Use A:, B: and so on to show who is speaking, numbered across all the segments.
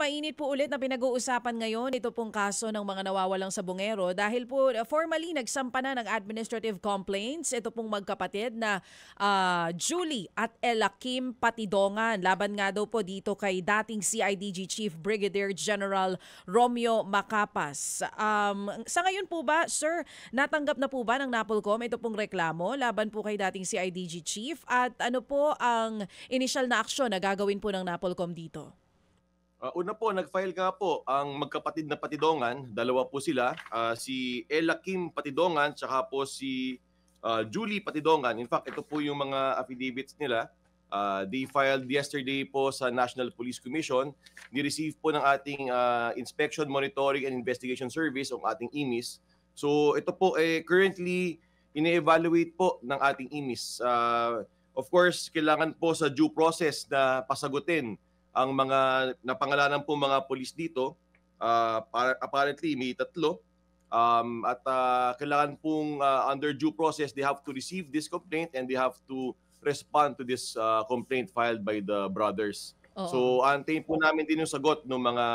A: Mainit po ulit na pinag-uusapan ngayon ito pong kaso ng mga nawawalang sabungero dahil po formally nagsampa na ng administrative complaints ito pong magkapatid na Julie at Ella Kim Patidongan. Laban nga daw po dito kay dating CIDG Chief Brigadier General Romeo Macapas. Sa ngayon po ba, sir, natanggap na po ba ng NAPOLCOM ito pong reklamo laban po kay dating CIDG Chief at ano po ang initial na aksyon na gagawin po ng NAPOLCOM dito?
B: Una po, nag-file nga po ang magkapatid na Patidongan. Dalawa po sila, si Ella Kim Patidongan tsaka po si Julie Patidongan. In fact, ito po yung mga affidavits nila. They filed yesterday po sa National Police Commission. Ni-receive po ng ating Inspection, Monitoring and Investigation Service, ang ating IMIS. So ito po currently ine-evaluate po ng ating IMIS. Of course, kailangan po sa due process na pasagutin ang mga napangalanan po mga pulis dito. Apparently may tatlo, at kailangan pong under due process they have to receive this complaint and they have to respond to this complaint filed by the brothers.
A: Oo.
B: So antayin po namin din yung sagot ng mga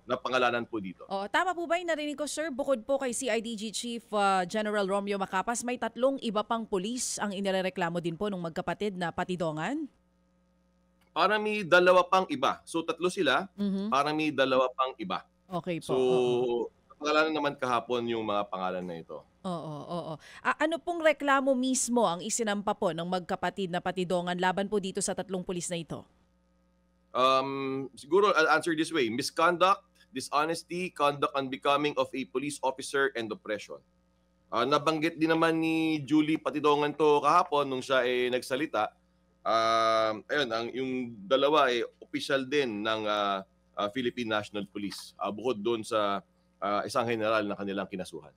B: napangalanan po dito.
A: Oo, tama po ba yung narinig ko, sir? Bukod po kay CIDG Chief General Romeo Macapas, may tatlong iba pang pulis ang inirereklamo din po ng magkapatid na Patidongan?
B: Parang may dalawa pang iba. So tatlo sila,
A: Mhm.
B: parang may dalawa pang iba.
A: Okay
B: So
A: po, oo.
B: pangalanan naman kahapon yung mga pangalan na ito.
A: Oo, oo. Ano pong reklamo mismo ang isinampa po ng magkapatid na Patidongan laban po dito sa tatlong pulis na ito?
B: Siguro I'll answer this way. Misconduct, dishonesty, conduct unbecoming of a police officer, and oppression. Nabanggit din naman ni Julie Patidongan to kahapon nung siya nagsalita. Ayun, yung dalawa official din ng Philippine National Police. Bukod doon sa isang general na kanilang kinasuhan.